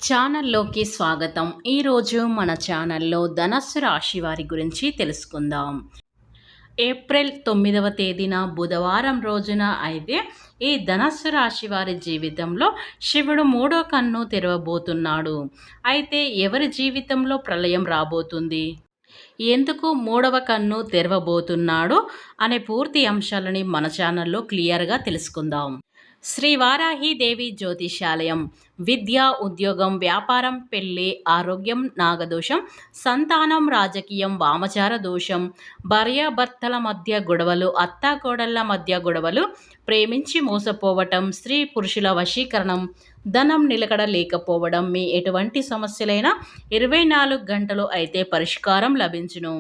ఛానల్లోకి స్వాగతం. ఈరోజు మన ఛానల్లో ధనస్సు రాశి వారి గురించి తెలుసుకుందాం. ఏప్రిల్ 9వ తేదీన బుధవారం రోజున అయితే ఈ ధనస్సు రాశి వారి జీవితంలో శివుడు మూడో కన్ను తెరవబోతున్నాడు. అయితే ఎవరి జీవితంలో ప్రళయం రాబోతుంది, ఎందుకు మూడవ కన్ను తెరవబోతున్నాడు అనే పూర్తి అంశాలని మన ఛానల్లో క్లియర్గా తెలుసుకుందాం. శ్రీ వారాహిదేవి జ్యోతిషాలయం. విద్య, ఉద్యోగం, వ్యాపారం, పెళ్లి, ఆరోగ్యం, నాగదోషం, సంతానం, రాజకీయం, వామచార దోషం, భార్యాభర్తల మధ్య గొడవలు, అత్తాకోడళ్ల మధ్య గొడవలు, ప్రేమించి మోసపోవటం, స్త్రీ పురుషుల వశీకరణం, ధనం నిలకడ లేకపోవడం, మీ ఎటువంటి సమస్యలైనా 24 గంటలు అయితే పరిష్కారం లభించును.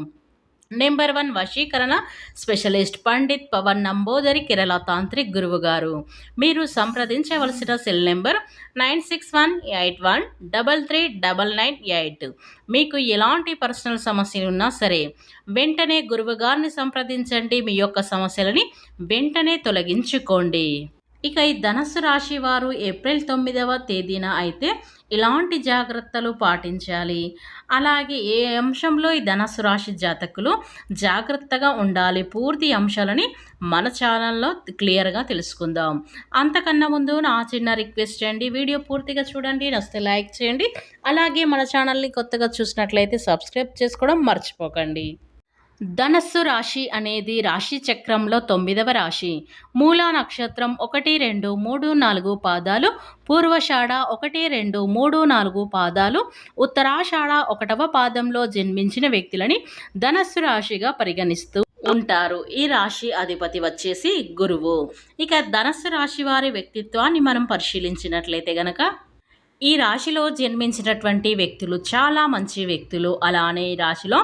నెంబర్ 1 వశీకరణ స్పెషలిస్ట్ పండిత్ పవన్ నంబోదరి, కేరళ తాంత్రిక్ గురువు గారు. మీరు సంప్రదించవలసిన సెల్ నెంబర్ 9618133998. మీకు ఎలాంటి పర్సనల్ సమస్యలు ఉన్నా సరే వెంటనే గురువు గారిని సంప్రదించండి. మీ యొక్క సమస్యలని వెంటనే తొలగించుకోండి. ఇక ఈ ధనస్సు రాశి వారు ఏప్రిల్ 9వ తేదీన అయితే ఇలాంటి జాగ్రత్తలు పాటించాలి. అలాగే ఏ అంశంలో ఈ ధనస్సు రాశి జాతకులు జాగ్రత్తగా ఉండాలి, పూర్తి అంశాలని మన ఛానల్లో క్లియర్గా తెలుసుకుందాం. అంతకన్నా ముందు నా చిన్న రిక్వెస్ట్ అండి, వీడియో పూర్తిగా చూడండి, నచ్చితే లైక్ చేయండి. అలాగే మన ఛానల్ని కొత్తగా చూసినట్లయితే సబ్స్క్రైబ్ చేసుకోవడం మర్చిపోకండి. ధనస్సు రాశి అనేది రాశి చక్రంలో 9వ రాశి. మూలా నక్షత్రం 1, 2, 3, 4 పాదాలు, పూర్వషాఢ 1, 2, 3, 4 పాదాలు, ఉత్తరాషాఢ 1వ పాదంలో జన్మించిన వ్యక్తులని ధనస్సు రాశిగా పరిగణిస్తూ ఉంటారు. ఈ రాశి అధిపతి వచ్చేసి గురువు. ఇక ధనస్సు రాశి వారి వ్యక్తిత్వాన్ని మనం పరిశీలించినట్లయితే గనక ఈ రాశిలో జన్మించినటువంటి వ్యక్తులు చాలా మంచి వ్యక్తులు. అలానే ఈ రాశిలో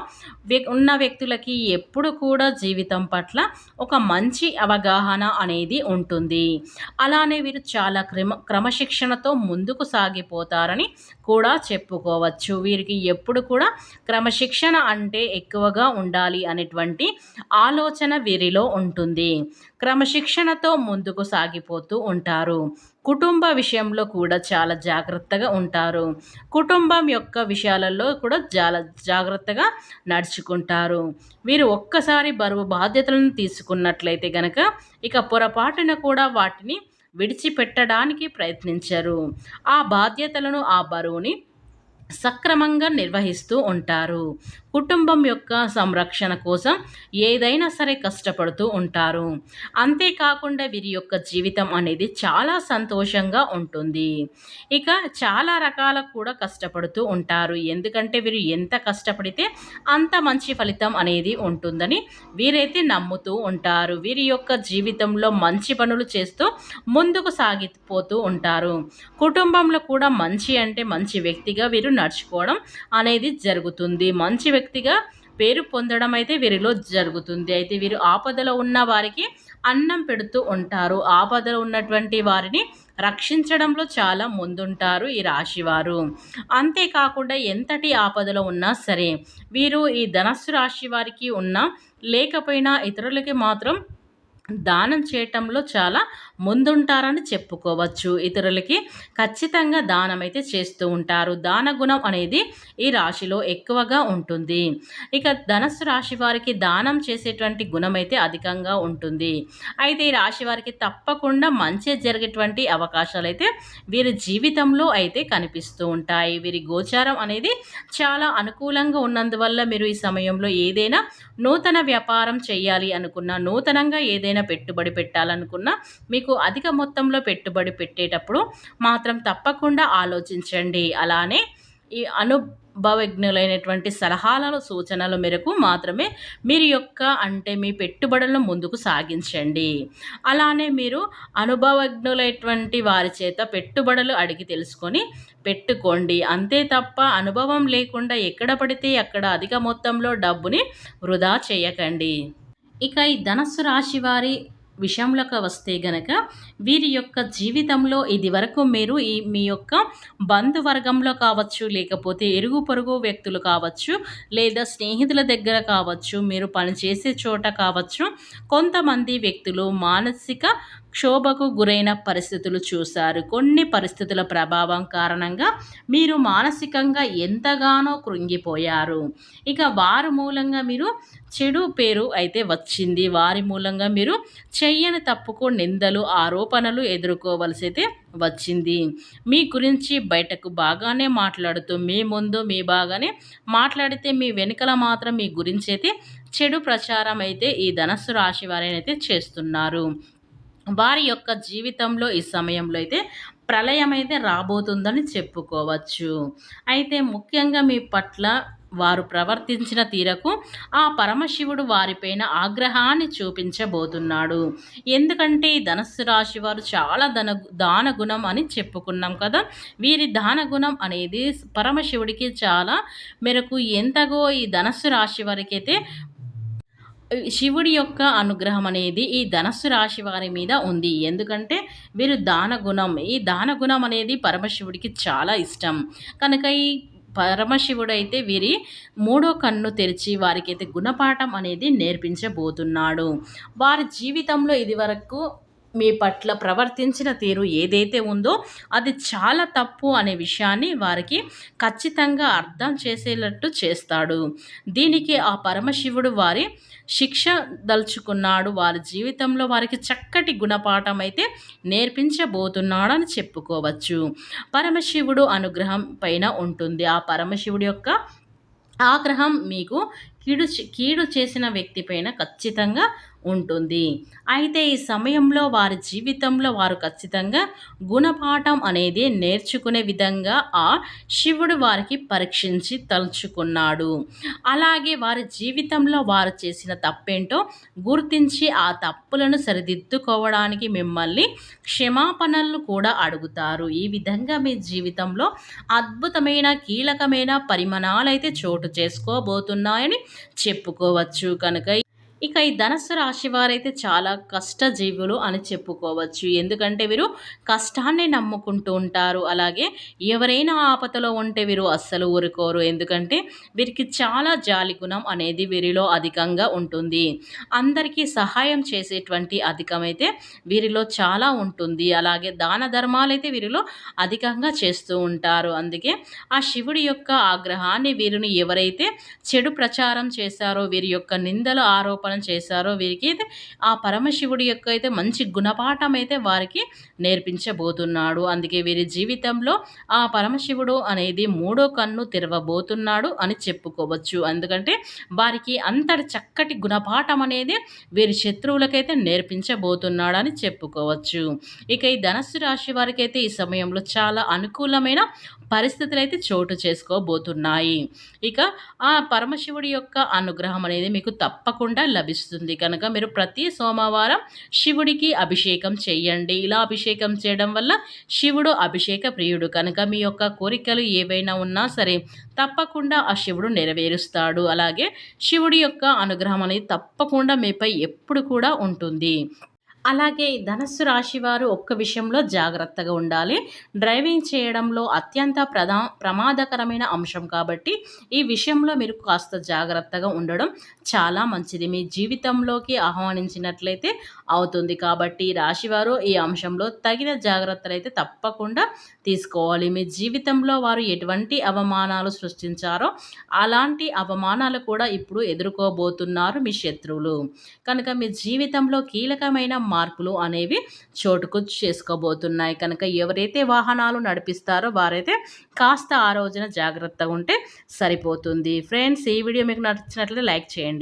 ఉన్న వ్యక్తులకి ఎప్పుడు కూడా జీవితం పట్ల ఒక మంచి అవగాహన అనేది ఉంటుంది. అలానే వీరు చాలా క్రమశిక్షణతో ముందుకు సాగిపోతారని కూడా చెప్పుకోవచ్చు. వీరికి ఎప్పుడు కూడా క్రమశిక్షణ అంటే ఎక్కువగా ఉండాలి అనేటువంటి ఆలోచన వీరిలో ఉంటుంది. క్రమశిక్షణతో ముందుకు సాగిపోతూ ఉంటారు. కుటుంబ విషయంలో కూడా చాలా జాగ్రత్తగా ఉంటారు. కుటుంబం యొక్క విషయాలలో కూడా చాలా జాగ్రత్తగా నడుచుకుంటారు. వీరు ఒక్కసారి బరువు బాధ్యతలను తీసుకున్నట్లయితే గనక ఇక పొరపాటున కూడా వాటిని విడిచిపెట్టడానికి ప్రయత్నించరు. ఆ బాధ్యతలను, ఆ బరువుని సక్రమంగా నిర్వహిస్తూ ఉంటారు. కుటుంబం యొక్క సంరక్షణ కోసం ఏదైనా సరే కష్టపడుతూ ఉంటారు. అంతేకాకుండా వీరి యొక్క జీవితం అనేది చాలా సంతోషంగా ఉంటుంది. ఇక చాలా రకాల కూడా కష్టపడుతూ ఉంటారు. ఎందుకంటే వీరు ఎంత కష్టపడితే అంత మంచి ఫలితం అనేది ఉంటుందని వీరైతే నమ్ముతూ ఉంటారు. వీరి యొక్క జీవితంలో మంచి పనులు చేస్తూ ముందుకు సాగిపోతూ ఉంటారు. కుటుంబంలో కూడా మంచి అంటే మంచి వ్యక్తిగా వీరు నడుచుకోవడం అనేది జరుగుతుంది. మంచి వ్యక్తిగా పేరు పొందడం అయితే వీరిలో జరుగుతుంది. అయితే వీరు ఆపదలో ఉన్న వారికి అన్నం పెడుతూ ఉంటారు. ఆపదలో ఉన్నటువంటి వారిని రక్షించడంలో చాలా ముందుంటారు ఈ రాశివారు. అంతేకాకుండా ఎంతటి ఆపదలో ఉన్నా సరే వీరు ఈ ధనస్సు రాశి వారికి ఉన్నా లేకపోయినా ఇతరులకి మాత్రం దానం చేయటంలో చాలా ముందుంటారని చెప్పుకోవచ్చు. ఇతరులకి ఖచ్చితంగా దానం అయితే చేస్తూ ఉంటారు. దాన గుణం అనేది ఈ రాశిలో ఎక్కువగా ఉంటుంది. ఇక ధనస్సు రాశి వారికి దానం చేసేటువంటి గుణం అయితే అధికంగా ఉంటుంది. అయితే ఈ రాశి వారికి తప్పకుండా మంచి జరిగేటువంటి అవకాశాలు అయితే వీరి జీవితంలో అయితే కనిపిస్తూ ఉంటాయి. వీరి గోచారం అనేది చాలా అనుకూలంగా ఉన్నందువల్ల మీరు ఈ సమయంలో ఏదైనా నూతన వ్యాపారం చేయాలి అనుకున్నా, నూతనంగా ఏదైనా పెట్టుబడి పెట్టాలనుకున్నా, మీకు అధిక మొత్తంలో పెట్టుబడి పెట్టేటప్పుడు మాత్రం తప్పకుండా ఆలోచించండి. అలానే ఈ అనుభవజ్ఞులైనటువంటి సలహాల సూచనల మేరకు మాత్రమే మీరు మీ పెట్టుబడులను ముందుకు సాగించండి. అలానే మీరు అనుభవజ్ఞులైనటువంటి వారి చేత పెట్టుబడులు అడిగి తెలుసుకొని పెట్టుకోండి. అంతే తప్ప అనుభవం లేకుండా ఎక్కడ పడితే అక్కడ అధిక మొత్తంలో డబ్బుని వృధా చేయకండి. ఇక ఈ ధనస్సు రాశి వారి విషయంలోకి వస్తే గనక వీరి యొక్క జీవితంలో ఇది వరకు మీరు మీ యొక్క బంధువర్గంలో కావచ్చు, లేకపోతే ఇరుగు పొరుగు వ్యక్తులు కావచ్చు, లేదా స్నేహితుల దగ్గర కావచ్చు, మీరు పనిచేసే చోట కావచ్చు, కొంతమంది వ్యక్తులు మానసిక క్షోభకు గురైన పరిస్థితులు చూశారు. కొన్ని పరిస్థితుల ప్రభావం కారణంగా మీరు మానసికంగా ఎంతగానో కృంగిపోయారు. ఇక వారి మూలంగా మీరు చెడు పేరు అయితే వచ్చింది. వారి మూలంగా మీరు చెయ్యని తప్పుకు నిందలు, ఆరోపణలు ఎదుర్కోవలసి అయితే వచ్చింది. మీ గురించి బయటకు బాగానే మాట్లాడుతూ మీ ముందు మీ బాగానే మాట్లాడితే మీ వెనుకల మాత్రం మీ గురించి అయితే చెడు ప్రచారం అయితే ఈ ధనస్సు రాశి వారైతే చేస్తున్నారు. వారి యొక్క జీవితంలో ఈ సమయంలో అయితే ప్రళయం అయితే రాబోతుందని చెప్పుకోవచ్చు. అయితే ముఖ్యంగా మీ పట్ల వారు ప్రవర్తించిన తీరకు ఆ పరమశివుడు వారిపైన ఆగ్రహాన్ని చూపించబోతున్నాడు. ఎందుకంటే ఈ ధనస్సు రాశి వారు చాలా దానగుణం అని చెప్పుకున్నాం కదా. వీరి దానగుణం అనేది పరమశివుడికి చాలా మేరకు ఎంతగో ఈ ధనస్సు రాశి వారికి అయితే శివుడి యొక్క అనుగ్రహం అనేది ఈ ధనస్సు రాశి వారి మీద ఉంది. ఎందుకంటే వీరు దానగుణం, ఈ దానగుణం అనేది పరమశివుడికి చాలా ఇష్టం కనుక ఈ పరమశివుడైతే వీరి మూడో కన్ను తెరిచి వారికైతే గుణపాఠం అనేది నేర్పించబోతున్నాడు. వారి జీవితంలో ఇదివరకు మీ పట్ల ప్రవర్తించిన తీరు ఏదైతే ఉందో అది చాలా తప్పు అనే విషయాన్ని వారికి ఖచ్చితంగా అర్థం చేసేటట్టు చేస్తాడు. దీనికి ఆ పరమశివుడు వారి శిక్ష దలుచుకున్నాడు. వారి జీవితంలో వారికి చక్కటి గుణపాఠం అయితే నేర్పించబోతున్నాడు అని చెప్పుకోవచ్చు. పరమశివుడు అనుగ్రహం పైన ఉంటుంది. ఆ పరమశివుడి యొక్క ఆగ్రహం మీకు కీడు చేసిన వ్యక్తి పైన ఖచ్చితంగా ఉంటుంది. అయితే ఈ సమయంలో వారి జీవితంలో వారు ఖచ్చితంగా గుణపాఠం అనేది నేర్చుకునే విధంగా ఆ శివుడు వారికి పరీక్షించి తలుచుకున్నాడు. అలాగే వారి జీవితంలో వారు చేసిన తప్పేంటో గుర్తించి ఆ తప్పులను సరిదిద్దుకోవడానికి మిమ్మల్ని క్షమాపణలు కూడా అడుగుతారు. ఈ విధంగా మీ జీవితంలో అద్భుతమైన కీలకమైన పరిమాణాలైతే చోటు చేసుకోబోతున్నాయని చెప్పుకోవచ్చు. కనుక ఇక ఈ ధనస్సు రాశి వారైతే చాలా కష్టజీవులు అని చెప్పుకోవచ్చు. ఎందుకంటే వీరు కష్టాన్ని నమ్ముకుంటూ ఉంటారు. అలాగే ఎవరైనా ఆపదలో ఉంటే వీరు అస్సలు ఊరుకోరు. ఎందుకంటే వీరికి చాలా జాలి గుణం అనేది వీరిలో అధికంగా ఉంటుంది. అందరికీ సహాయం చేసేటువంటి అధికమైతే వీరిలో చాలా ఉంటుంది. అలాగే దాన ధర్మాలైతే వీరిలో అధికంగా చేస్తూ ఉంటారు. అందుకే ఆ శివుడి యొక్క ఆగ్రహాన్ని వీరిని ఎవరైతే చెడు ప్రచారం చేశారో, వీరి యొక్క నిందలు ఆరోపణ చేశారో వీరికి అయితే ఆ పరమశివుడి యొక్క అయితే మంచి గుణపాఠం అయితే వారికి నేర్పించబోతున్నాడు. అందుకే వీరి జీవితంలో ఆ పరమశివుడు అనేది మూడో కన్ను తెరవబోతున్నాడు అని చెప్పుకోవచ్చు. ఎందుకంటే వారికి అంతటి చక్కటి గుణపాఠం అనేది వీరి శత్రువులకైతే నేర్పించబోతున్నాడు అని చెప్పుకోవచ్చు. ఇక ఈ ధనస్సు రాశి వారికి అయితే ఈ సమయంలో చాలా అనుకూలమైన పరిస్థితులు అయితే చోటు చేసుకోబోతున్నాయి. ఇక ఆ పరమశివుడి యొక్క అనుగ్రహం అనేది మీకు తప్పకుండా లభిస్తుంది. కనుక మీరు ప్రతి సోమవారం శివుడికి అభిషేకం చేయండి. ఇలా అభిషేకం చేయడం వల్ల శివుడు అభిషేక ప్రియుడు కనుక మీ యొక్క కోరికలు ఏవైనా ఉన్నా సరే తప్పకుండా ఆ శివుడు నెరవేరుస్తాడు. అలాగే శివుడి యొక్క అనుగ్రహం అనేది తప్పకుండా మీపై ఎప్పుడు కూడా ఉంటుంది. అలాగే ధనస్సు రాశి వారు ఒక్క విషయంలో జాగ్రత్తగా ఉండాలి. డ్రైవింగ్ చేయడంలో అత్యంత ప్రమాదకరమైన అంశం కాబట్టి ఈ విషయంలో మీరు కాస్త జాగ్రత్తగా ఉండడం చాలా మంచిది. మీ జీవితంలోకి ఆహ్వానించినట్లయితే అవుతుంది. కాబట్టి రాశివారు ఈ అంశంలో తగిన జాగ్రత్తలు అయితే తప్పకుండా తీసుకోవాలి. మీ జీవితంలో వారు ఎటువంటి అవమానాలు సృష్టించారో అలాంటి అవమానాలు కూడా ఇప్పుడు ఎదుర్కోబోతున్నారు మీ శత్రువులు. కనుక మీ జీవితంలో కీలకమైన మార్పులు అనేవి చోటుకు చేసుకోబోతున్నాయి. కనుక ఎవరైతే వాహనాలు నడిపిస్తారో వారైతే కాస్త ఆ రోజున జాగ్రత్తగా ఉంటే సరిపోతుంది. ఫ్రెండ్స్, ఈ వీడియో మీకు నచ్చినట్లయితే లైక్ చేయండి.